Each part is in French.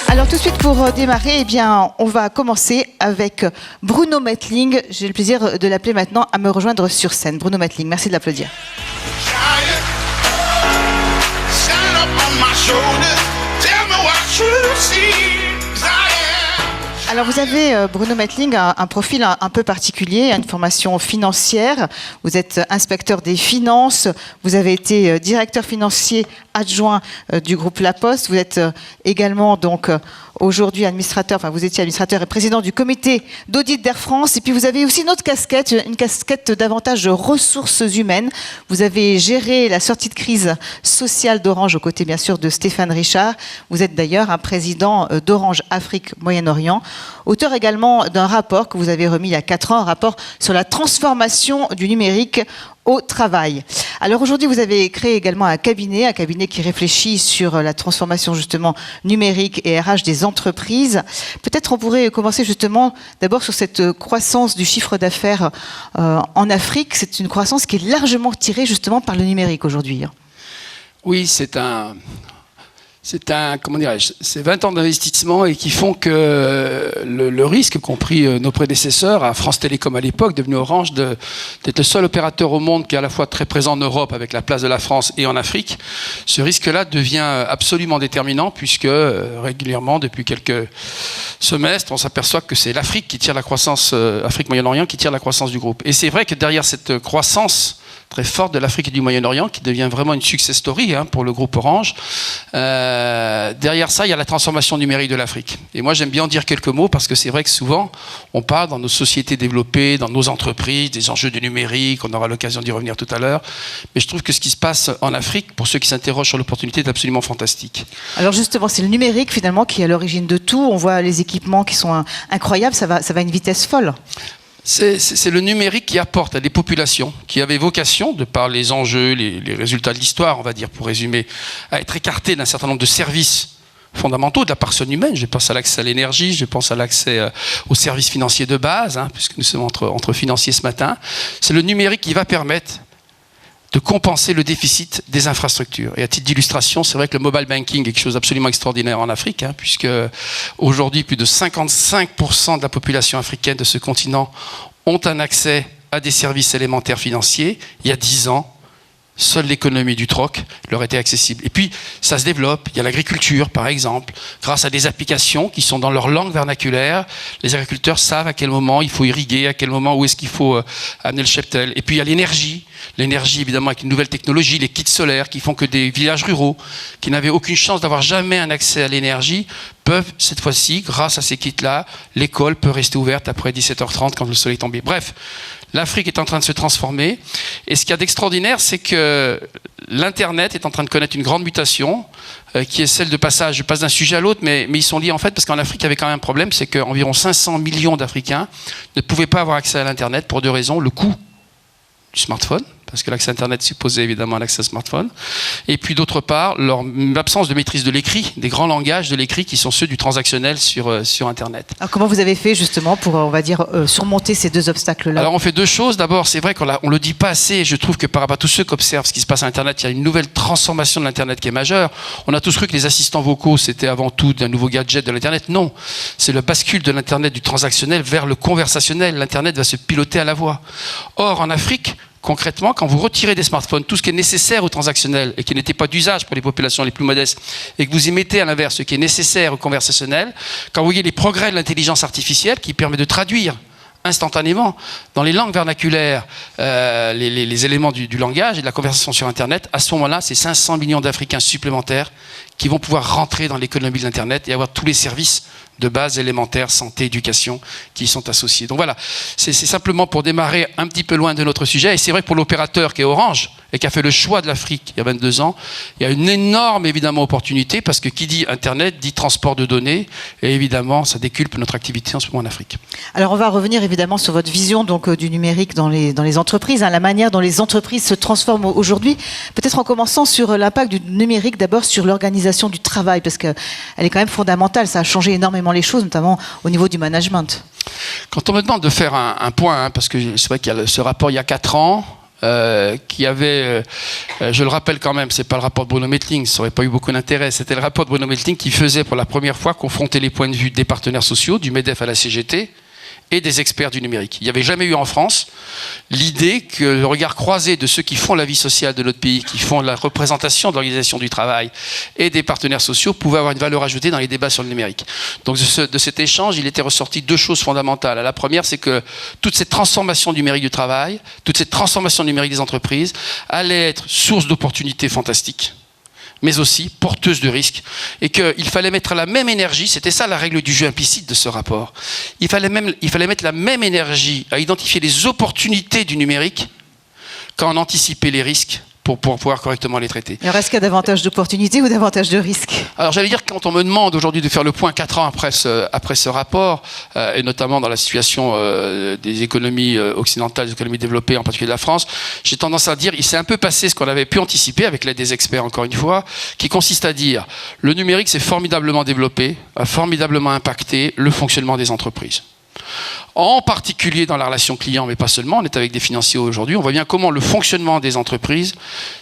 Alors tout de suite pour démarrer, eh bien, on va commencer avec Bruno Mettling. J'ai le plaisir de l'appeler maintenant à me rejoindre sur scène. Bruno Mettling, merci de l'applaudir. Alors vous avez, Bruno Mettling, un profil un peu particulier, une formation financière. Vous êtes inspecteur des finances, vous avez été directeur financier adjoint du groupe La Poste. Vous êtes également donc aujourd'hui administrateur, enfin vous étiez administrateur et président du comité d'audit d'Air France. Et puis vous avez aussi une autre casquette, une casquette davantage de ressources humaines. Vous avez géré la sortie de crise sociale d'Orange aux côtés bien sûr de Stéphane Richard. Vous êtes d'ailleurs un président d'Orange Afrique Moyen-Orient. Auteur également d'un rapport que vous avez remis il y a 4 ans, un rapport sur la transformation du numérique au travail. Alors aujourd'hui, vous avez créé également un cabinet qui réfléchit sur la transformation justement numérique et RH des entreprises. Peut-être on pourrait commencer justement d'abord sur cette croissance du chiffre d'affaires en Afrique. C'est une croissance qui est largement tirée justement par le numérique aujourd'hui. Oui, c'est 20 ans d'investissement et qui font que le risque qu'ont pris nos prédécesseurs, à France Télécom à l'époque, devenu Orange, d'être le seul opérateur au monde qui est à la fois très présent en Europe avec la place de la France et en Afrique, ce risque-là devient absolument déterminant puisque régulièrement, depuis quelques semestres, on s'aperçoit que c'est l'Afrique qui tire la croissance, Afrique Moyen-Orient qui tire la croissance du groupe. Et c'est vrai que derrière cette croissance très forte de l'Afrique et du Moyen-Orient, qui devient vraiment une success story pour le groupe Orange. Derrière ça, il y a la transformation numérique de l'Afrique. Et moi, j'aime bien en dire quelques mots parce que c'est vrai que souvent, on parle dans nos sociétés développées, dans nos entreprises, des enjeux du numérique, on aura l'occasion d'y revenir tout à l'heure. Mais je trouve que ce qui se passe en Afrique, pour ceux qui s'interrogent sur l'opportunité, est absolument fantastique. Alors justement, c'est le numérique finalement qui est à l'origine de tout. On voit les équipements qui sont incroyables, ça va à une vitesse folle. C'est le numérique qui apporte à des populations qui avaient vocation, de par les enjeux, les résultats de l'histoire, on va dire, pour résumer, à être écartés d'un certain nombre de services fondamentaux de la personne humaine. Je pense à l'accès à l'énergie, je pense à l'accès aux services financiers de base, puisque nous sommes entre financiers ce matin. C'est le numérique qui va permettre de compenser le déficit des infrastructures. Et à titre d'illustration, c'est vrai que le mobile banking est quelque chose d'absolument extraordinaire en Afrique, puisque aujourd'hui, plus de 55% de la population africaine de ce continent ont un accès à des services élémentaires financiers. Il y a 10 ans, seule l'économie du troc leur était accessible. Et puis, ça se développe. Il y a l'agriculture, par exemple. Grâce à des applications qui sont dans leur langue vernaculaire, les agriculteurs savent à quel moment il faut irriguer, à quel moment, où est-ce qu'il faut amener le cheptel. Et puis, il y a l'énergie. L'énergie, évidemment, avec une nouvelle technologie, les kits solaires qui font que des villages ruraux qui n'avaient aucune chance d'avoir jamais un accès à l'énergie peuvent, cette fois-ci, grâce à ces kits-là, l'école peut rester ouverte après 17h30 quand le soleil est tombé. Bref, l'Afrique est en train de se transformer. Et ce qu'il y a d'extraordinaire, c'est que l'Internet est en train de connaître une grande mutation qui est celle de passage. Je passe d'un sujet à l'autre, mais ils sont liés en fait parce qu'en Afrique, il y avait quand même un problème, c'est qu'environ 500 millions d'Africains ne pouvaient pas avoir accès à l'Internet pour 2 raisons. Le coût du smartphone, parce que l'accès Internet supposait évidemment un accès smartphone. Et puis d'autre part, l'absence de maîtrise de l'écrit, des grands langages de l'écrit qui sont ceux du transactionnel sur Internet. Alors comment vous avez fait justement pour, on va dire, surmonter ces 2 obstacles-là? Alors on fait 2 choses. D'abord, c'est vrai qu'on le dit pas assez, et je trouve que par rapport à tous ceux qui observent ce qui se passe à Internet, il y a une nouvelle transformation de l'Internet qui est majeure. On a tous cru que les assistants vocaux, c'était avant tout un nouveau gadget de l'Internet. Non, c'est le bascule de l'Internet du transactionnel vers le conversationnel. L'Internet va se piloter à la voix. Or, en Afrique, concrètement, quand vous retirez des smartphones tout ce qui est nécessaire au transactionnel et qui n'était pas d'usage pour les populations les plus modestes, et que vous y mettez à l'inverse ce qui est nécessaire au conversationnel, quand vous voyez les progrès de l'intelligence artificielle qui permet de traduire instantanément dans les langues vernaculaires les éléments du langage et de la conversation sur Internet, à ce moment-là, c'est 500 millions d'Africains supplémentaires qui vont pouvoir rentrer dans l'économie de l'Internet et avoir tous les services de base élémentaire, santé, éducation, qui y sont associés. Donc voilà, c'est simplement pour démarrer un petit peu loin de notre sujet. Et c'est vrai que pour l'opérateur qui est Orange et qui a fait le choix de l'Afrique il y a 22 ans, il y a une énorme, évidemment, opportunité parce que qui dit Internet dit transport de données. Et évidemment, ça décuple notre activité en ce moment en Afrique. Alors on va revenir évidemment sur votre vision donc, du numérique dans les entreprises, la manière dont les entreprises se transforment aujourd'hui. Peut-être en commençant sur l'impact du numérique d'abord sur l'organisation l'organisation du travail, parce qu'elle est quand même fondamentale. Ça a changé énormément les choses, notamment au niveau du management. Quand on me demande de faire un point, parce que c'est vrai qu'il y a ce rapport il y a 4 ans, qui avait, je le rappelle quand même, c'est pas le rapport de Bruno Mettling, ça aurait pas eu beaucoup d'intérêt, c'était le rapport de Bruno Mettling qui faisait pour la première fois confronter les points de vue des partenaires sociaux, du MEDEF à la CGT, et des experts du numérique. Il n'y avait jamais eu en France l'idée que le regard croisé de ceux qui font la vie sociale de notre pays, qui font la représentation de l'organisation du travail et des partenaires sociaux pouvait avoir une valeur ajoutée dans les débats sur le numérique. Donc de cet échange, il était ressorti 2 choses fondamentales. La première, c'est que toute cette transformation numérique du travail, toute cette transformation numérique des entreprises allait être source d'opportunités fantastiques, mais aussi porteuse de risques, et qu'il fallait mettre la même énergie, c'était ça la règle du jeu implicite de ce rapport, il fallait mettre la même énergie à identifier les opportunités du numérique qu'à en anticiper les risques pour pouvoir correctement les traiter. Alors est-ce qu'il y a davantage d'opportunités ou davantage de risques? Alors j'allais dire que quand on me demande aujourd'hui de faire le point 4 ans après ce rapport, et notamment dans la situation des économies occidentales, des économies développées, en particulier de la France, j'ai tendance à dire il s'est un peu passé ce qu'on avait pu anticiper avec l'aide des experts, encore une fois, qui consiste à dire le numérique s'est formidablement développé, a formidablement impacté le fonctionnement des entreprises. En particulier dans la relation client, mais pas seulement, on est avec des financiers aujourd'hui, on voit bien comment le fonctionnement des entreprises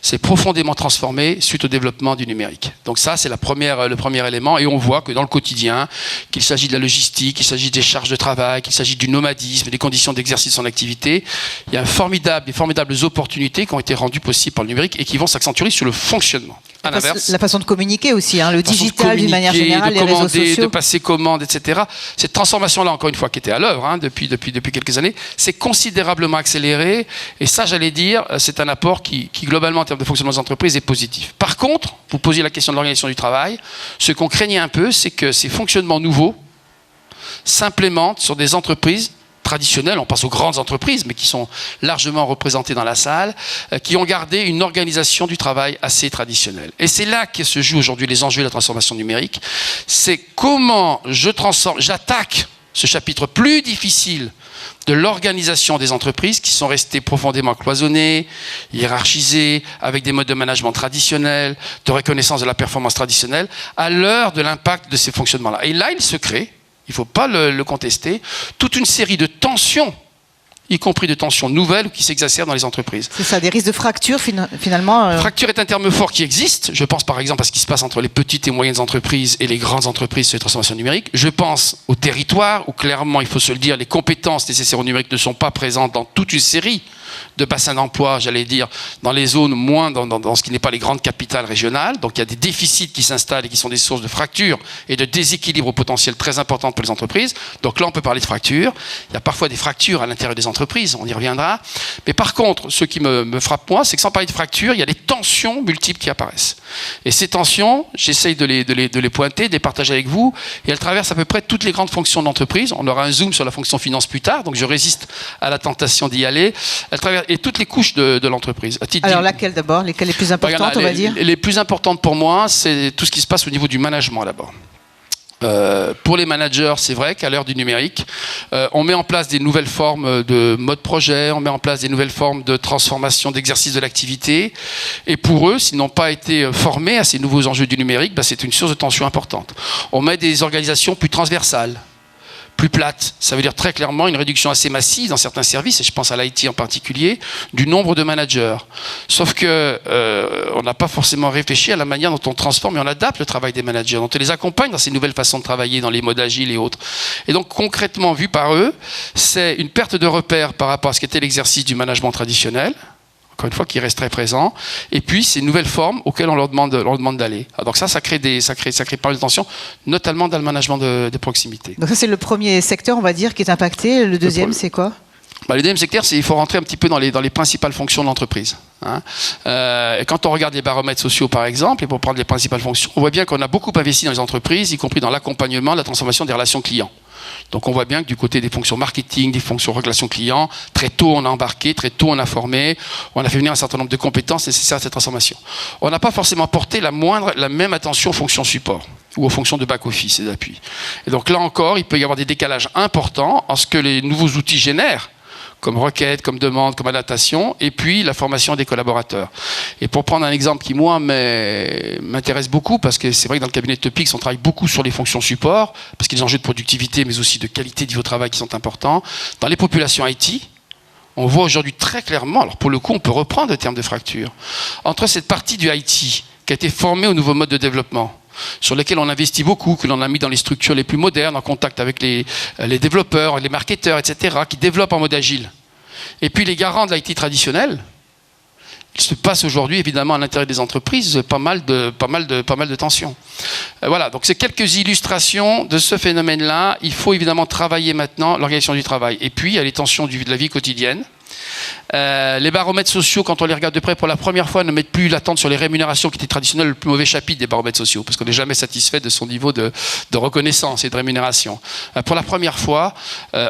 s'est profondément transformé suite au développement du numérique. Donc ça, c'est le premier élément, et on voit que dans le quotidien, qu'il s'agit de la logistique, qu'il s'agit des charges de travail, qu'il s'agit du nomadisme, des conditions d'exercice de son activité, il y a des formidables opportunités qui ont été rendues possibles par le numérique et qui vont s'accentuer sur le fonctionnement. À l'inverse, la façon de communiquer aussi, le digital d'une manière générale, les réseaux sociaux. De passer commande, etc. Cette transformation-là, encore une fois, qui était à l'œuvre depuis quelques années, c'est considérablement accéléré. Et ça, j'allais dire, c'est un apport qui, globalement, en termes de fonctionnement des entreprises, est positif. Par contre, vous posiez la question de l'organisation du travail. Ce qu'on craignait un peu, c'est que ces fonctionnements nouveaux s'implémentent sur des entreprises traditionnelles, on pense aux grandes entreprises, mais qui sont largement représentées dans la salle, qui ont gardé une organisation du travail assez traditionnelle. Et c'est là que se jouent aujourd'hui les enjeux de la transformation numérique. C'est comment j'attaque ce chapitre plus difficile de l'organisation des entreprises qui sont restées profondément cloisonnées, hiérarchisées, avec des modes de management traditionnels, de reconnaissance de la performance traditionnelle, à l'heure de l'impact de ces fonctionnements-là. Et là, il se crée, il ne faut pas le contester, toute une série de tensions, y compris de tensions nouvelles qui s'exacerbent dans les entreprises. C'est ça, des risques de fracture finalement. Fracture est un terme fort qui existe. Je pense par exemple à ce qui se passe entre les petites et moyennes entreprises et les grandes entreprises sur les transformations numériques. Je pense au territoire où clairement, il faut se le dire, les compétences nécessaires au numérique ne sont pas présentes dans toute une série de bassins d'emploi, j'allais dire, dans les zones moins dans ce qui n'est pas les grandes capitales régionales. Donc il y a des déficits qui s'installent et qui sont des sources de fractures et de déséquilibre au potentiel très importantes pour les entreprises. Donc là, on peut parler de fractures. Il y a parfois des fractures à l'intérieur des entreprises, on y reviendra. Mais par contre, ce qui me frappe moi, c'est que sans parler de fractures, il y a des tensions multiples qui apparaissent. Et ces tensions, j'essaye de les pointer, de les partager avec vous, et elles traversent à peu près toutes les grandes fonctions de l'entreprise. On aura un zoom sur la fonction finance plus tard, donc je résiste à la tentation d'y aller. Elles traversent et toutes les couches de l'entreprise. Alors laquelle d'abord? Lesquelles les plus importantes, on va dire? Les plus importantes pour moi, c'est tout ce qui se passe au niveau du management d'abord. Pour les managers, c'est vrai qu'à l'heure du numérique, on met en place des nouvelles formes de mode projet, on met en place des nouvelles formes de transformation, d'exercice de l'activité. Et pour eux, s'ils n'ont pas été formés à ces nouveaux enjeux du numérique, c'est une source de tension importante. On met des organisations plus transversales, plus plate. Ça veut dire très clairement une réduction assez massive dans certains services, et je pense à l'IT en particulier, du nombre de managers. Sauf que on n'a pas forcément réfléchi à la manière dont on transforme et on adapte le travail des managers, dont on les accompagne dans ces nouvelles façons de travailler, dans les modes agiles et autres. Et donc concrètement, vu par eux, c'est une perte de repère par rapport à ce qu'était l'exercice du management traditionnel, encore une fois, qui reste très présent, et puis ces nouvelles formes auxquelles on leur demande d'aller. Donc ça crée pas mal de tensions, notamment dans le management de proximité. Donc ça, c'est le premier secteur, on va dire, qui est impacté. Le deuxième, c'est quoi? Le deuxième secteur, c'est qu'il faut rentrer un petit peu dans les principales fonctions de l'entreprise. Et quand on regarde les baromètres sociaux, par exemple, et pour prendre les principales fonctions, on voit bien qu'on a beaucoup investi dans les entreprises, y compris dans l'accompagnement, la transformation des relations clients. Donc on voit bien que du côté des fonctions marketing, des fonctions relations clients, très tôt on a embarqué, très tôt on a formé, on a fait venir un certain nombre de compétences nécessaires à cette transformation. On n'a pas forcément porté la même attention aux fonctions support ou aux fonctions de back-office et d'appui. Et donc là encore, il peut y avoir des décalages importants en ce que les nouveaux outils génèrent comme requête, comme demande, comme adaptation, et puis la formation des collaborateurs. Et pour prendre un exemple qui, moi, m'intéresse beaucoup, parce que c'est vrai que dans le cabinet de Topix, on travaille beaucoup sur les fonctions support, parce qu'il y a des enjeux de productivité, mais aussi de qualité de vie au travail qui sont importants. Dans les populations IT, on voit aujourd'hui très clairement, alors pour le coup, on peut reprendre le terme de fracture, entre cette partie du IT qui a été formée au nouveau mode de développement, sur lesquels on investit beaucoup, que l'on a mis dans les structures les plus modernes, en contact avec les développeurs, les marketeurs, etc., qui développent en mode agile. Et puis les garants de l'IT traditionnel, il se passe aujourd'hui évidemment à l'intérieur des entreprises pas mal de tensions. Voilà, donc c'est quelques illustrations de ce phénomène-là. Il faut évidemment travailler maintenant l'organisation du travail. Et puis il y a les tensions de la vie quotidienne. Les baromètres sociaux, quand on les regarde de près pour la première fois, ne mettent plus l'attente sur les rémunérations qui étaient traditionnelles, le plus mauvais chapitre des baromètres sociaux, parce qu'on n'est jamais satisfait de son niveau de reconnaissance et de rémunération. Pour la première fois,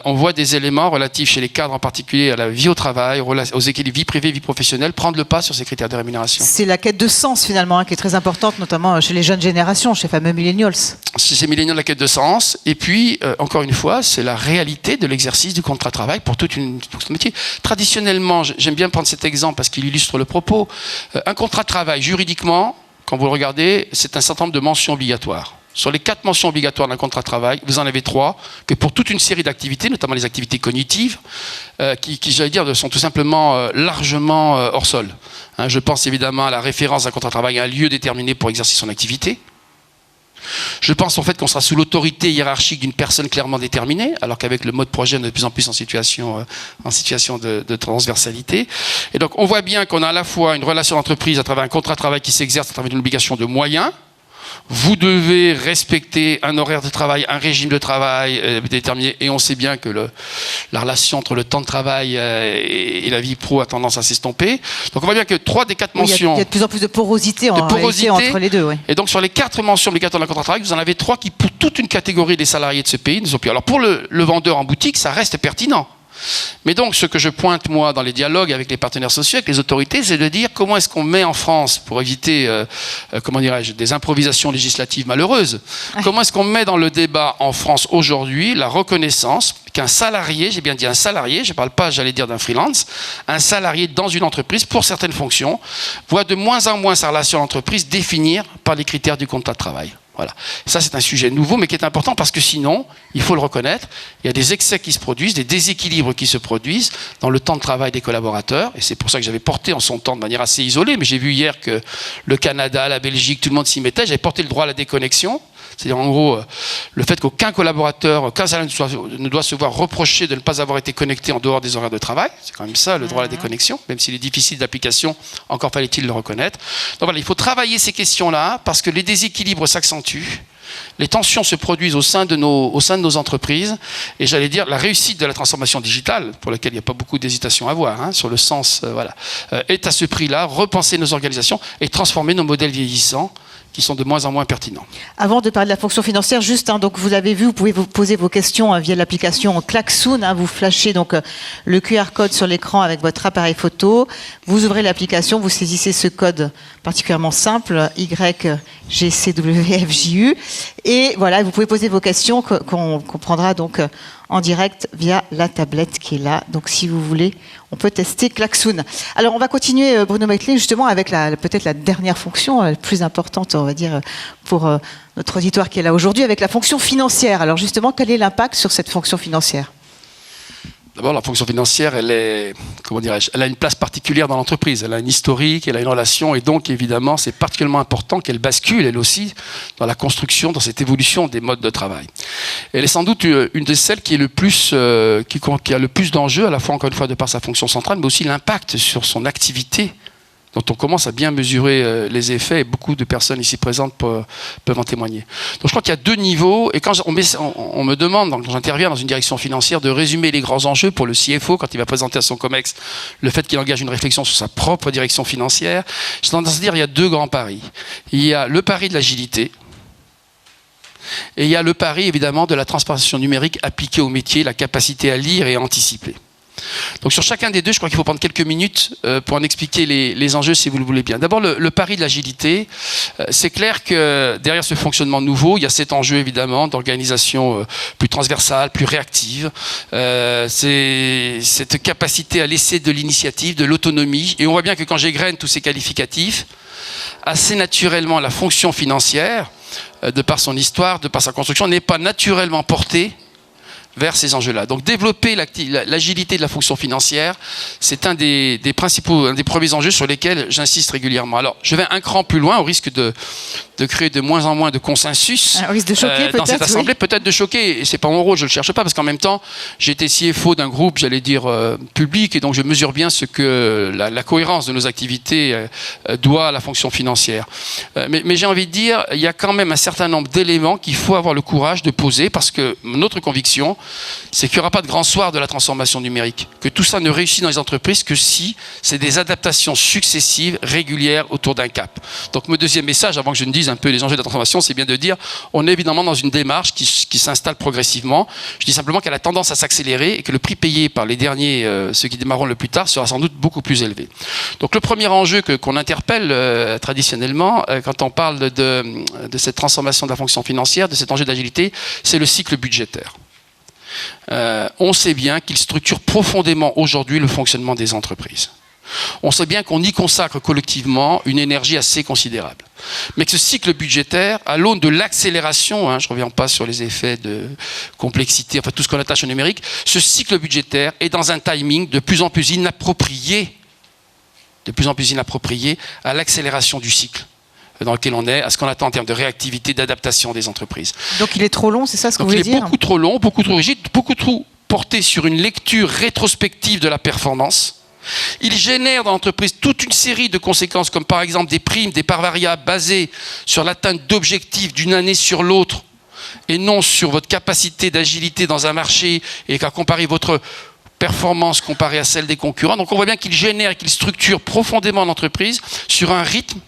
on voit des éléments relatifs chez les cadres en particulier à la vie au travail, aux équilibres vie privée, vie professionnelle, prendre le pas sur ces critères de rémunération. C'est la quête de sens finalement qui est très importante, notamment chez les jeunes générations, chez les fameux millennials. C'est ces millennials, la quête de sens. Et puis, encore une fois, c'est la réalité de l'exercice du contrat de travail pour tout métier. Traditionnellement, j'aime bien prendre cet exemple parce qu'il illustre le propos. Un contrat de travail, juridiquement, quand vous le regardez, c'est un certain nombre de mentions obligatoires. Sur les 4 mentions obligatoires d'un contrat de travail, vous en avez 3, que pour toute une série d'activités, notamment les activités cognitives, qui j'allais dire, sont tout simplement largement hors sol. Je pense évidemment à la référence d'un contrat de travail à un lieu déterminé pour exercer son activité. Je pense en fait qu'on sera sous l'autorité hiérarchique d'une personne clairement déterminée, alors qu'avec le mode projet, on est de plus en plus en situation de transversalité. Et donc on voit bien qu'on a à la fois une relation d'entreprise à travers un contrat de travail qui s'exerce à travers une obligation de moyens. Vous devez respecter un horaire de travail, un régime de travail déterminé. Et on sait bien que la relation entre le temps de travail et la vie pro a tendance à s'estomper. Donc on voit bien que 3 des 4 mentions... Il y a de plus en plus de porosité, entre les deux. Oui. Et donc sur les 4 mentions obligatoires d'un contrat de travail, vous en avez 3 qui, pour toute une catégorie des salariés de ce pays, ne sont plus. Alors pour le vendeur en boutique, ça reste pertinent. Mais donc, ce que je pointe, moi, dans les dialogues avec les partenaires sociaux, avec les autorités, c'est de dire comment est-ce qu'on met en France, pour éviter, comment dirais-je, des improvisations législatives malheureuses, comment est-ce qu'on met dans le débat en France aujourd'hui la reconnaissance qu'un salarié, j'ai bien dit un salarié, je ne parle pas, j'allais dire, d'un freelance, un salarié dans une entreprise, pour certaines fonctions, voit de moins en moins sa relation à l'entreprise définir par les critères du contrat de travail. Voilà. Ça, c'est un sujet nouveau, mais qui est important parce que sinon, il faut le reconnaître, il y a des excès qui se produisent, des déséquilibres qui se produisent dans le temps de travail des collaborateurs. Et c'est pour ça que j'avais porté en son temps de manière assez isolée, mais j'ai vu hier que le Canada, la Belgique, tout le monde s'y mettait. J'avais porté le droit à la déconnexion. C'est-à-dire, en gros, le fait qu'aucun collaborateur, aucun salarié ne doit se voir reprocher de ne pas avoir été connecté en dehors des horaires de travail. C'est quand même ça, le droit à la déconnexion, même s'il est difficile d'application, encore fallait-il le reconnaître. Donc voilà, il faut travailler ces questions-là, parce que les déséquilibres s'accentuent, les tensions se produisent au sein de nos entreprises, et j'allais dire, la réussite de la transformation digitale, pour laquelle il n'y a pas beaucoup d'hésitation à avoir, sur le sens, est à ce prix-là, repenser nos organisations et transformer nos modèles vieillissants, qui sont de moins en moins pertinents. Avant de parler de la fonction financière, juste, donc vous avez vu, vous pouvez vous poser vos questions via l'application Klaxoon. Vous flashez donc le QR code sur l'écran avec votre appareil photo. Vous ouvrez l'application, vous saisissez ce code particulièrement simple, YGCWFJU. Et voilà, vous pouvez poser vos questions qu'on prendra donc en direct via la tablette qui est là. Donc si vous voulez, on peut tester Klaxoon. Alors on va continuer, Bruno Mettling, justement avec peut-être la dernière fonction, la plus importante, on va dire, pour notre auditoire qui est là aujourd'hui, avec la fonction financière. Alors justement, quel est l'impact sur cette fonction financière ? D'abord, la fonction financière, elle a une place particulière dans l'entreprise. Elle a une historique, elle a une relation, et donc, évidemment, c'est particulièrement important qu'elle bascule, elle aussi, dans la construction, dans cette évolution des modes de travail. Elle est sans doute une de celles qui a le plus d'enjeux, à la fois, encore une fois, de par sa fonction centrale, mais aussi l'impact sur son activité, dont on commence à bien mesurer les effets, et beaucoup de personnes ici présentes peuvent en témoigner. Donc je crois qu'il y a 2 niveaux, et quand on me demande, quand j'interviens dans une direction financière, de résumer les grands enjeux pour le CFO, quand il va présenter à son COMEX le fait qu'il engage une réflexion sur sa propre direction financière, j'ai tendance à dire qu'il y a 2 grands paris. Il y a le pari de l'agilité, et il y a le pari, évidemment, de la transformation numérique appliquée au métier, la capacité à lire et à anticiper. Donc sur chacun des deux, je crois qu'il faut prendre quelques minutes pour en expliquer les enjeux si vous le voulez bien. D'abord, le pari de l'agilité. C'est clair que derrière ce fonctionnement nouveau, il y a cet enjeu évidemment d'organisation plus transversale, plus réactive. C'est cette capacité à laisser de l'initiative, de l'autonomie. Et on voit bien que quand j'égrène tous ces qualificatifs, assez naturellement la fonction financière, de par son histoire, de par sa construction, n'est pas naturellement portée vers ces enjeux-là. Donc développer l'agilité de la fonction financière, c'est un des premiers enjeux sur lesquels j'insiste régulièrement. Alors, je vais un cran plus loin, au risque de créer de moins en moins de consensus de choquer, dans cette assemblée, peut-être de choquer, et c'est pas mon rôle, je le cherche pas, parce qu'en même temps, j'ai été CFO d'un groupe, j'allais dire public, et donc je mesure bien ce que la cohérence de nos activités doit à la fonction financière. Mais j'ai envie de dire, il y a quand même un certain nombre d'éléments qu'il faut avoir le courage de poser, parce que notre conviction, c'est qu'il n'y aura pas de grand soir de la transformation numérique, que tout ça ne réussit dans les entreprises que si c'est des adaptations successives, régulières, autour d'un cap. Donc mon deuxième message, avant que je ne dise un peu les enjeux de la transformation, c'est bien de dire, on est évidemment dans une démarche qui s'installe progressivement. Je dis simplement qu'elle a tendance à s'accélérer et que le prix payé par les derniers, ceux qui démarreront le plus tard, sera sans doute beaucoup plus élevé. Donc le premier enjeu qu'on interpelle traditionnellement, quand on parle de cette transformation de la fonction financière, de cet enjeu d'agilité, c'est le cycle budgétaire. On sait bien qu'il structure profondément aujourd'hui le fonctionnement des entreprises. On sait bien qu'on y consacre collectivement une énergie assez considérable. Mais que ce cycle budgétaire, à l'aune de l'accélération, je ne reviens pas sur les effets de complexité, enfin tout ce qu'on attache au numérique, ce cycle budgétaire est dans un timing de plus en plus inapproprié à l'accélération du cycle dans lequel on est, à ce qu'on attend en termes de réactivité, d'adaptation des entreprises. Donc il est trop long, c'est ça ce que vous voulez dire ? Il est beaucoup trop long, beaucoup trop rigide, beaucoup trop porté sur une lecture rétrospective de la performance. Il génère dans l'entreprise toute une série de conséquences, comme par exemple des primes, des parts variables basées sur l'atteinte d'objectifs d'une année sur l'autre, et non sur votre capacité d'agilité dans un marché, et qu'à comparer votre performance comparée à celle des concurrents. Donc on voit bien qu'il génère, qu'il structure profondément l'entreprise sur un rythme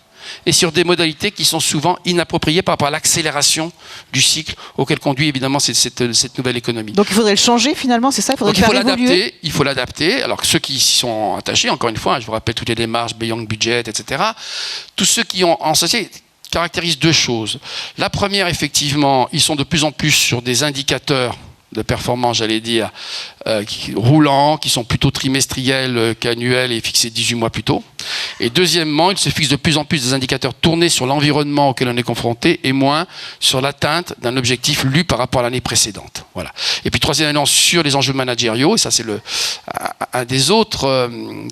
et sur des modalités qui sont souvent inappropriées par rapport à l'accélération du cycle auquel conduit évidemment cette nouvelle économie. Donc il faudrait le changer finalement, c'est ça ? Il faut l'adapter. Alors ceux qui s'y sont attachés, encore une fois, je vous rappelle toutes les démarches, Beyond Budget, etc. Tous ceux qui ont en société caractérisent deux choses. La première, effectivement, ils sont de plus en plus sur des indicateurs de performance, j'allais dire, roulants, qui sont plutôt trimestriels qu'annuels et fixés 18 mois plus tôt. Et deuxièmement, il se fixe de plus en plus des indicateurs tournés sur l'environnement auquel on est confronté et moins sur l'atteinte d'un objectif lu par rapport à l'année précédente. Voilà. Et puis troisièmement, sur les enjeux managériaux, et ça c'est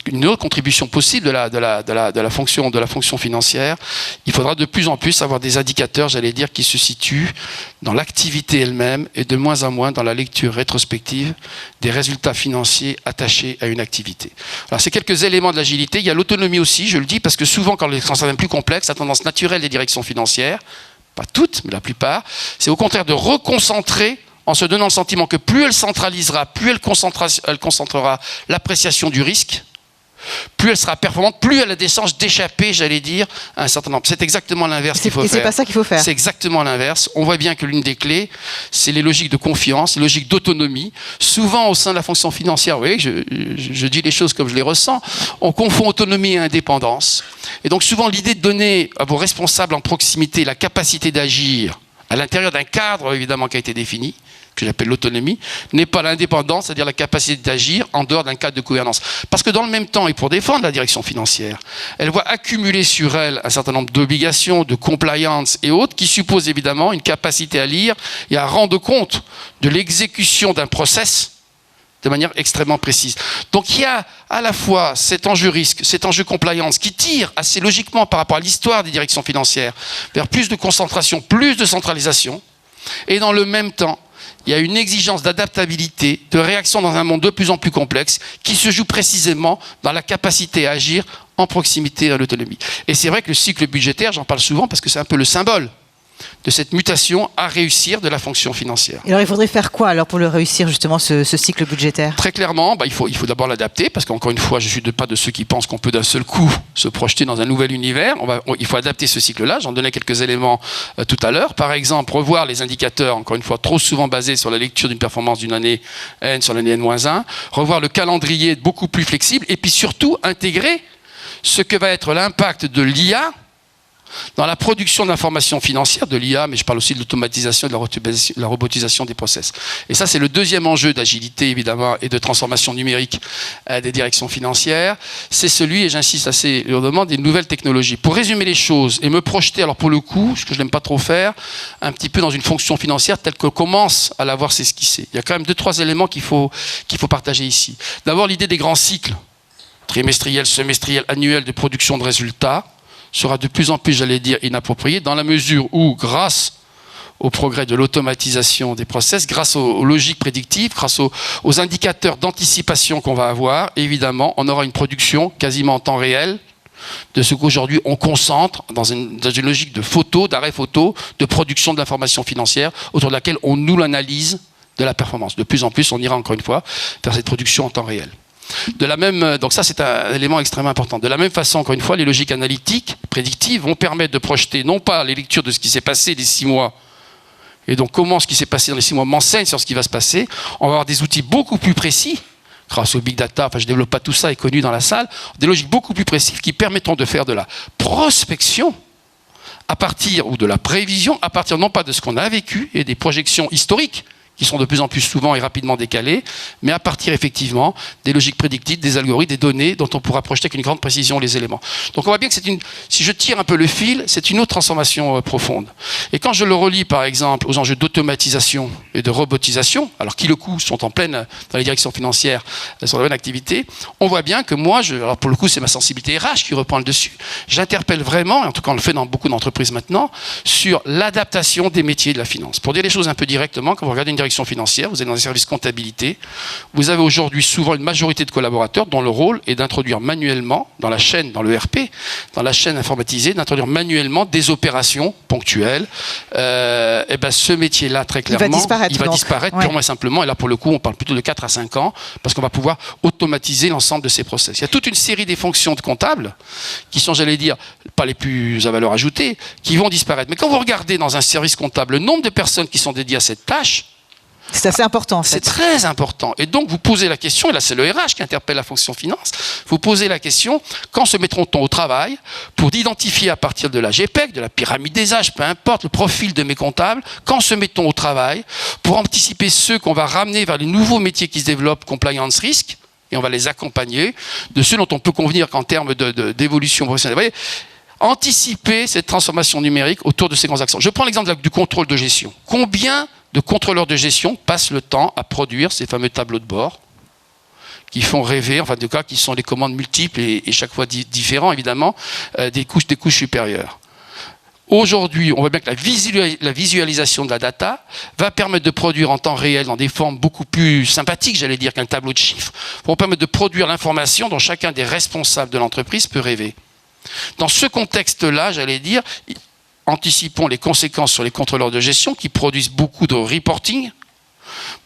une autre contribution possible de la fonction financière, il faudra de plus en plus avoir des indicateurs, j'allais dire, qui se situent dans l'activité elle-même et de moins en moins dans la lecture rétrospective des résultats financiers attachés à une activité. Alors c'est quelques éléments de l'agilité. Il y a l'autonomie aussi, je le dis, parce que souvent quand les transactions sont plus complexes, la tendance naturelle des directions financières, pas toutes, mais la plupart, c'est au contraire de reconcentrer en se donnant le sentiment que plus elle centralisera, plus elle concentrera l'appréciation du risque, plus elle sera performante, plus elle a des chances d'échapper, j'allais dire, à un certain nombre. C'est exactement l'inverse qu'il faut faire. C'est pas ça qu'il faut faire. C'est exactement l'inverse. On voit bien que l'une des clés, c'est les logiques de confiance, les logiques d'autonomie. Souvent, au sein de la fonction financière, vous voyez, je dis les choses comme je les ressens, on confond autonomie et indépendance. Et donc, souvent, l'idée de donner à vos responsables en proximité la capacité d'agir à l'intérieur d'un cadre, évidemment, qui a été défini, que j'appelle l'autonomie, n'est pas l'indépendance, c'est-à-dire la capacité d'agir en dehors d'un cadre de gouvernance. Parce que dans le même temps, et pour défendre la direction financière, elle voit accumuler sur elle un certain nombre d'obligations, de compliance et autres, qui supposent évidemment une capacité à lire et à rendre compte de l'exécution d'un process de manière extrêmement précise. Donc il y a à la fois cet enjeu risque, cet enjeu compliance qui tire assez logiquement par rapport à l'histoire des directions financières vers plus de concentration, plus de centralisation, et dans le même temps, il y a une exigence d'adaptabilité, de réaction dans un monde de plus en plus complexe qui se joue précisément dans la capacité à agir en proximité à l'autonomie. Et c'est vrai que le cycle budgétaire, j'en parle souvent parce que c'est un peu le symbole de cette mutation à réussir de la fonction financière. Et alors, il faudrait faire quoi alors pour le réussir justement ce cycle budgétaire? Très clairement, il faut d'abord l'adapter, parce qu'encore une fois, je ne suis pas de ceux qui pensent qu'on peut d'un seul coup se projeter dans un nouvel univers. Il faut adapter ce cycle-là. J'en donnais quelques éléments tout à l'heure. Par exemple, revoir les indicateurs, encore une fois, trop souvent basés sur la lecture d'une performance d'une année N sur l'année N-1. Revoir le calendrier beaucoup plus flexible, et puis surtout intégrer ce que va être l'impact de l'IA dans la production d'informations financières, de l'IA, mais je parle aussi de l'automatisation et de la robotisation des process. Et ça, c'est le deuxième enjeu d'agilité, évidemment, et de transformation numérique des directions financières. C'est celui, et j'insiste assez lourdement, des nouvelles technologies. Pour résumer les choses et me projeter, alors pour le coup, ce que je n'aime pas trop faire, un petit peu dans une fonction financière telle qu'on commence à l'avoir s'esquisser. Il y a quand même 2-3 éléments qu'il faut partager ici. D'abord, l'idée des grands cycles, trimestriels, semestriels, annuels de production de résultats, sera de plus en plus, j'allais dire, inapproprié, dans la mesure où, grâce au progrès de l'automatisation des process, grâce aux logiques prédictives, grâce aux indicateurs d'anticipation qu'on va avoir, évidemment, on aura une production quasiment en temps réel de ce qu'aujourd'hui on concentre dans une logique de photo, d'arrêt photo, de production de l'information financière, autour de laquelle on nous l'analyse de la performance. De plus en plus, on ira encore une fois vers cette production en temps réel. Donc ça, c'est un élément extrêmement important. De la même façon, encore une fois, les logiques analytiques, prédictives, vont permettre de projeter non pas les lectures de ce qui s'est passé les 6 mois, et donc comment ce qui s'est passé dans les 6 mois m'enseigne sur ce qui va se passer. On va avoir des outils beaucoup plus précis, grâce au big data, je ne développe pas tout ça, est connu dans la salle, des logiques beaucoup plus précises qui permettront de faire de la prospection à partir, ou de la prévision, à partir non pas de ce qu'on a vécu et des projections historiques, qui sont de plus en plus souvent et rapidement décalées, mais à partir effectivement des logiques prédictives, des algorithmes, des données dont on pourra projeter avec une grande précision les éléments. Donc on voit bien que si je tire un peu le fil, c'est une autre transformation profonde. Et quand je le relie par exemple aux enjeux d'automatisation et de robotisation, alors qui le coup sont en pleine dans les directions financières, sur la bonne activité, on voit bien que moi, alors pour le coup c'est ma sensibilité RH qui reprend le dessus, j'interpelle vraiment, et en tout cas on le fait dans beaucoup d'entreprises maintenant, sur l'adaptation des métiers de la finance. Pour dire les choses un peu directement, quand vous regardez une direction financière, vous êtes dans un service comptabilité, vous avez aujourd'hui souvent une majorité de collaborateurs dont le rôle est d'introduire manuellement dans la chaîne, dans l'ERP, dans la chaîne informatisée, d'introduire manuellement des opérations ponctuelles. Et ben ce métier-là, très clairement, il va disparaître purement et simplement. Et là, pour le coup, on parle plutôt de 4 à 5 ans, parce qu'on va pouvoir automatiser l'ensemble de ces process. Il y a toute une série des fonctions de comptables qui sont, j'allais dire, pas les plus à valeur ajoutée, qui vont disparaître. Mais quand vous regardez dans un service comptable le nombre de personnes qui sont dédiées à cette tâche, c'est assez important en fait. C'est très important. Et donc vous posez la question, et là c'est le RH qui interpelle la fonction finance, vous posez la question, quand se mettront-on au travail pour identifier à partir de la GPEC, de la pyramide des âges, peu importe le profil de mes comptables, quand se met-on au travail pour anticiper ceux qu'on va ramener vers les nouveaux métiers qui se développent, compliance risk, et on va les accompagner, de ceux dont on peut convenir qu'en termes d'évolution professionnelle. Vous voyez, anticiper cette transformation numérique autour de ces grands axes. Je prends l'exemple du contrôle de gestion. Combien de contrôleurs de gestion passent le temps à produire ces fameux tableaux de bord qui font rêver, enfin en tout cas qui sont les commandes multiples et chaque fois différents évidemment, des couches supérieures. Aujourd'hui, on voit bien que la visualisation de la data va permettre de produire en temps réel dans des formes beaucoup plus sympathiques, j'allais dire, qu'un tableau de chiffres, vont permettre de produire l'information dont chacun des responsables de l'entreprise peut rêver. Dans ce contexte-là, j'allais dire, anticipons les conséquences sur les contrôleurs de gestion qui produisent beaucoup de reporting,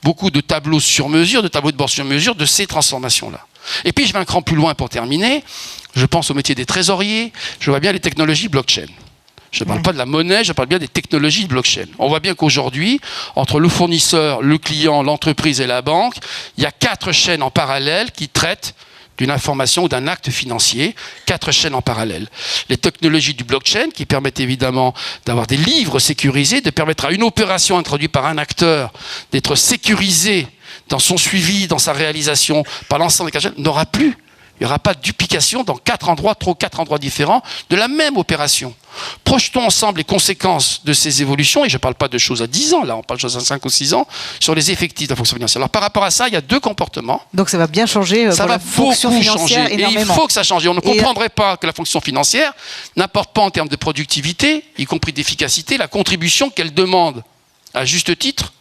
beaucoup de tableaux sur mesure, de tableaux de bord sur mesure de ces transformations-là. Et puis je vais un cran plus loin pour terminer, je pense au métier des trésoriers, je vois bien les technologies blockchain. Je ne parle pas de la monnaie, je parle bien des technologies blockchain. On voit bien qu'aujourd'hui, entre le fournisseur, le client, l'entreprise et la banque, il y a 4 chaînes en parallèle qui traitent d'une information ou d'un acte financier, 4 chaînes en parallèle. Les technologies du blockchain qui permettent évidemment d'avoir des livres sécurisés, de permettre à une opération introduite par un acteur d'être sécurisée dans son suivi, dans sa réalisation par l'ensemble des 4 chaînes, n'aura plus. Il n'y aura pas de duplication dans 4 endroits différents de la même opération. Projetons ensemble les conséquences de ces évolutions, et je ne parle pas de choses à 10 ans, là on parle de choses à 5 ou 6 ans, sur les effectifs de la fonction financière. Alors par rapport à ça, il y a 2 comportements. Donc ça va bien changer pour la fonction financière énormément. Et il faut que ça change. Et on ne comprendrait pas que la fonction financière n'apporte pas en termes de productivité, y compris d'efficacité, la contribution qu'elle demande, à juste titre,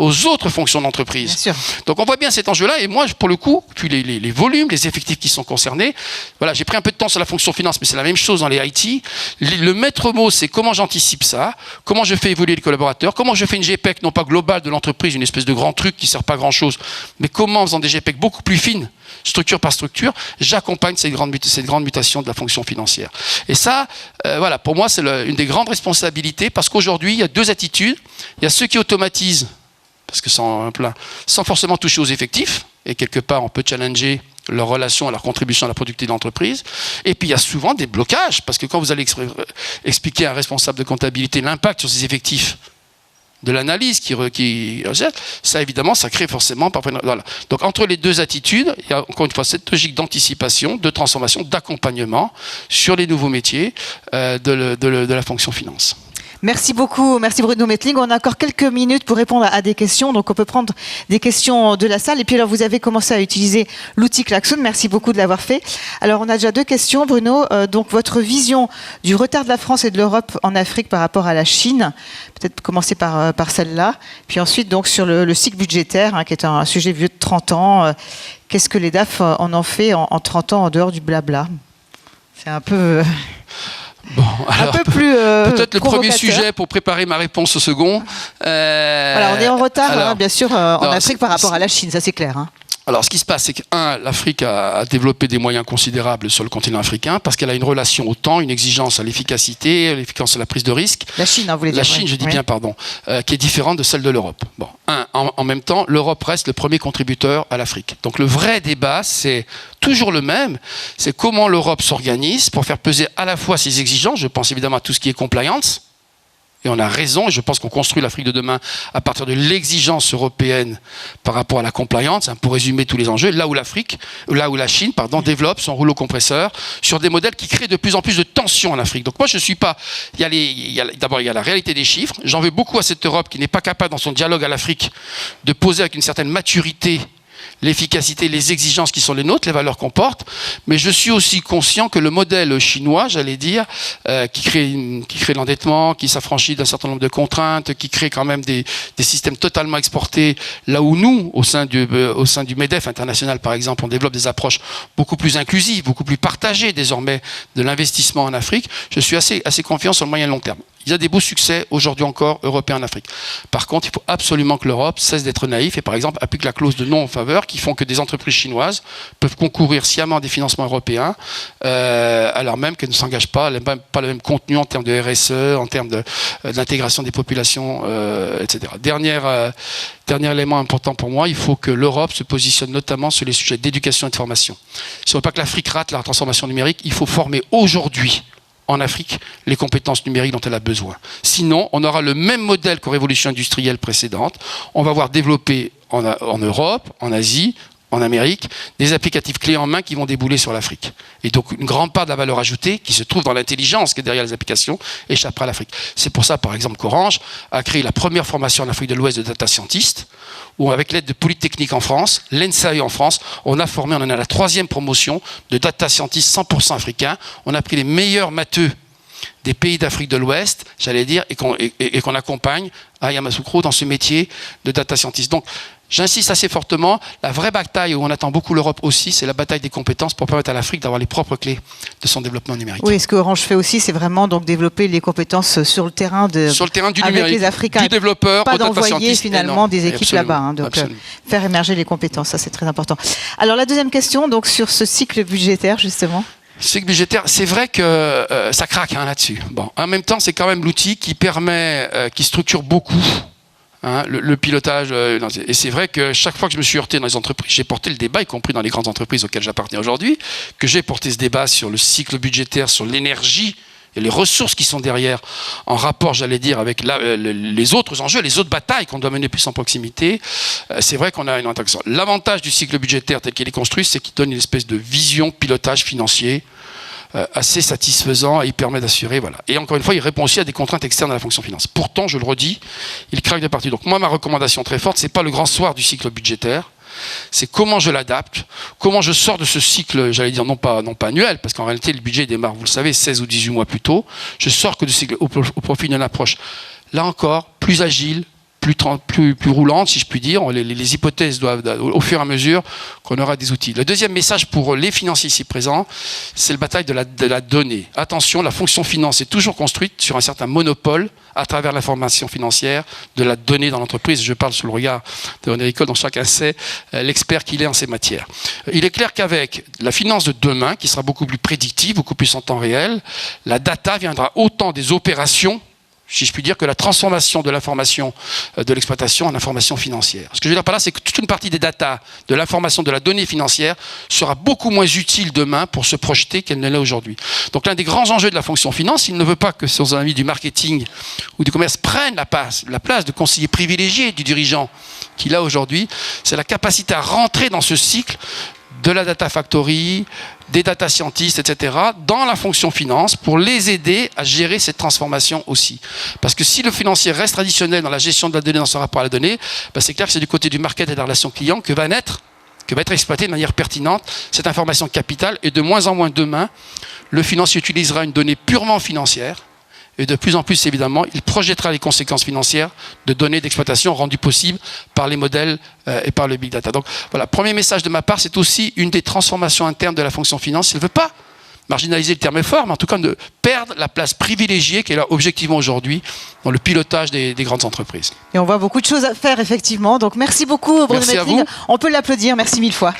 aux autres fonctions d'entreprise. Bien sûr. Donc on voit bien cet enjeu-là, et moi, pour le coup, puis les volumes, les effectifs qui sont concernés, voilà, j'ai pris un peu de temps sur la fonction finance, mais c'est la même chose dans les IT. Le maître mot, c'est comment j'anticipe ça, comment je fais évoluer les collaborateurs, comment je fais une GPEC, non pas globale de l'entreprise, une espèce de grand truc qui ne sert pas à grand-chose, mais comment, en faisant des GPEC beaucoup plus fines, structure par structure, j'accompagne cette grande mutation de la fonction financière. Et ça, voilà, pour moi, c'est une des grandes responsabilités, parce qu'aujourd'hui, il y a deux attitudes. Il y a ceux qui automatisent, parce que sans forcément toucher aux effectifs, et quelque part, on peut challenger leur relation, leur contribution à la productivité de l'entreprise. Et puis, il y a souvent des blocages, parce que quand vous allez expliquer à un responsable de comptabilité l'impact sur ses effectifs, de l'analyse ça évidemment, ça crée forcément... Voilà. Donc entre les deux attitudes, il y a encore une fois cette logique d'anticipation, de transformation, d'accompagnement sur les nouveaux métiers de la fonction finance. Merci beaucoup, merci Bruno Mettling. On a encore quelques minutes pour répondre à des questions, donc on peut prendre des questions de la salle. Et puis alors vous avez commencé à utiliser l'outil Klaxoon, merci beaucoup de l'avoir fait. Alors on a déjà deux questions, Bruno. Donc votre vision du retard de la France et de l'Europe en Afrique par rapport à la Chine, peut-être commencer par celle-là. Puis ensuite donc sur le cycle budgétaire, qui est un sujet vieux de 30 ans. Qu'est-ce que les DAF en ont fait en 30 ans en dehors du blabla? C'est un peu... Bon, alors, un peu plus peut-être le premier sujet pour préparer ma réponse au second. Voilà, on est en retard, bien sûr, en Afrique par rapport à la Chine, ça c'est clair. Alors, ce qui se passe, c'est que, l'Afrique a développé des moyens considérables sur le continent africain parce qu'elle a une relation au temps, une exigence à l'efficacité, l'efficacité à la prise de risque. La Chine, vous voulez dire. La Chine, je dis bien, pardon, qui est différente de celle de l'Europe. Bon, en même temps, l'Europe reste le premier contributeur à l'Afrique. Donc, le vrai débat, c'est toujours le même, c'est comment l'Europe s'organise pour faire peser à la fois ses exigences, je pense évidemment à tout ce qui est compliance, et on a raison, et je pense qu'on construit l'Afrique de demain à partir de l'exigence européenne par rapport à la compliance, pour résumer tous les enjeux, là où la Chine, développe son rouleau compresseur sur des modèles qui créent de plus en plus de tensions en Afrique. Donc moi, je ne suis pas... D'abord, il y a la réalité des chiffres. J'en veux beaucoup à cette Europe qui n'est pas capable, dans son dialogue à l'Afrique, de poser avec une certaine maturité l'efficacité, les exigences qui sont les nôtres, les valeurs qu'on porte, mais je suis aussi conscient que le modèle chinois, j'allais dire, qui crée l'endettement, qui s'affranchit d'un certain nombre de contraintes, qui crée quand même des systèmes totalement exportés, là où nous, au sein du MEDEF international par exemple, on développe des approches beaucoup plus inclusives, beaucoup plus partagées désormais de l'investissement en Afrique, je suis assez confiant sur le moyen et long terme. Il y a des beaux succès aujourd'hui encore européens en Afrique. Par contre, il faut absolument que l'Europe cesse d'être naïf et par exemple applique la clause de non en faveur qui font que des entreprises chinoises peuvent concourir sciemment à des financements européens alors même qu'elles ne s'engagent pas le même contenu en termes de RSE, en termes d'intégration des populations, etc. Dernier élément important pour moi, il faut que l'Europe se positionne notamment sur les sujets d'éducation et de formation. Si on ne veut pas que l'Afrique rate la transformation numérique, il faut former aujourd'hui en Afrique les compétences numériques dont elle a besoin. Sinon, on aura le même modèle qu'aux révolutions industrielles précédentes. On va voir développer en Europe, en Asie, en Amérique, des applicatifs clés en main qui vont débouler sur l'Afrique. Et donc, une grande part de la valeur ajoutée qui se trouve dans l'intelligence qui est derrière les applications échappera à l'Afrique. C'est pour ça, par exemple, qu'Orange a créé la première formation en Afrique de l'Ouest de data scientist, où avec l'aide de Polytechnique en France, l'ENSAE en France, on en a la 3e promotion de data scientist 100% africains. On a pris les meilleurs matheux des pays d'Afrique de l'Ouest, j'allais dire, et qu'on accompagne à Yamoussoukro dans ce métier de data scientist. Donc, j'insiste assez fortement, la vraie bataille où on attend beaucoup l'Europe aussi, c'est la bataille des compétences pour permettre à l'Afrique d'avoir les propres clés de son développement numérique. Oui, ce que Orange fait aussi, c'est vraiment donc développer les compétences sur le terrain du avec numérique, les Africains, du développeur, pas d'envoyer finalement des équipes là-bas. Donc faire émerger les compétences, ça c'est très important. Alors la deuxième question, donc sur ce cycle budgétaire justement. Cycle budgétaire, c'est vrai que ça craque là-dessus. Bon, en même temps, c'est quand même l'outil qui permet, qui structure beaucoup le pilotage. Et c'est vrai que chaque fois que je me suis heurté dans les entreprises, j'ai porté le débat, y compris dans les grandes entreprises auxquelles j'appartiens aujourd'hui, que j'ai porté ce débat sur le cycle budgétaire, sur l'énergie et les ressources qui sont derrière, en rapport, j'allais dire, avec les autres enjeux, les autres batailles qu'on doit mener plus en proximité. C'est vrai qu'on a une interaction. L'avantage du cycle budgétaire tel qu'il est construit, c'est qu'il donne une espèce de vision, pilotage financier assez satisfaisant et il permet d'assurer, voilà. Et encore une fois, il répond aussi à des contraintes externes à la fonction finance. Pourtant, je le redis, il craque de partout. Donc moi, ma recommandation très forte, c'est pas le grand soir du cycle budgétaire, c'est comment je l'adapte, comment je sors de ce cycle, j'allais dire non pas annuel, parce qu'en réalité, le budget démarre, vous le savez, 16 ou 18 mois plus tôt. Je sors que du cycle au profit d'une approche, là encore, plus agile, plus roulantes, si je puis dire. Les hypothèses doivent, au fur et à mesure qu'on aura des outils. Le deuxième message pour les financiers ici présents, c'est la bataille de la donnée. Attention, la fonction finance est toujours construite sur un certain monopole à travers l'information financière, de la donnée dans l'entreprise. Je parle sous le regard de René Ricol, dont chacun sait l'expert qu'il est en ces matières. Il est clair qu'avec la finance de demain, qui sera beaucoup plus prédictive, beaucoup plus en temps réel, la data viendra autant des opérations, si je puis dire, que la transformation de l'information de l'exploitation en information financière. Ce que je veux dire par là, c'est que toute une partie des data, de l'information, de la donnée financière, sera beaucoup moins utile demain pour se projeter qu'elle ne l'est aujourd'hui. Donc l'un des grands enjeux de la fonction finance, il ne veut pas que ses amis du marketing ou du commerce prennent la place de conseiller privilégié du dirigeant qu'il a aujourd'hui, c'est la capacité à rentrer dans ce cycle de la data factory, des data scientists, etc., dans la fonction finance pour les aider à gérer cette transformation aussi. Parce que si le financier reste traditionnel dans la gestion de la donnée, dans son rapport à la donnée, c'est clair que c'est du côté du market et de la relation client que va être exploitée de manière pertinente cette information capitale, et de moins en moins demain, le financier utilisera une donnée purement financière. Et de plus en plus, évidemment, il projettera les conséquences financières de données d'exploitation rendues possibles par les modèles et par le big data. Donc voilà, premier message de ma part, c'est aussi une des transformations internes de la fonction finance. Il ne veut pas marginaliser, le terme est fort, mais en tout cas de perdre la place privilégiée qu'elle a objectivement aujourd'hui dans le pilotage des grandes entreprises. Et on voit beaucoup de choses à faire, effectivement. Donc merci beaucoup, Bruno Mettling. On peut l'applaudir. Merci mille fois.